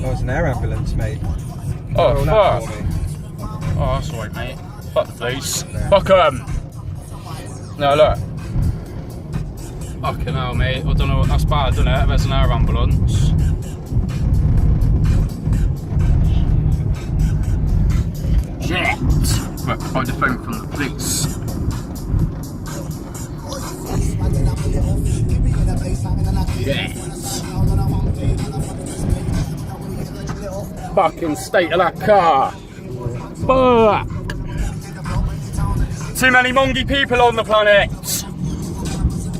That was an air ambulance, mate. Oh, Roll fuck. that for me. Oh, that's alright, mate. Fuck the police. Fuck 'em. No, look. Fucking hell, mate. I don't know. That's bad, isn't it? There's an air ambulance. Shit. Right, hold the phone from the police. Yeah. Fucking state of that car. Fuck. Too many mongy people on the planet.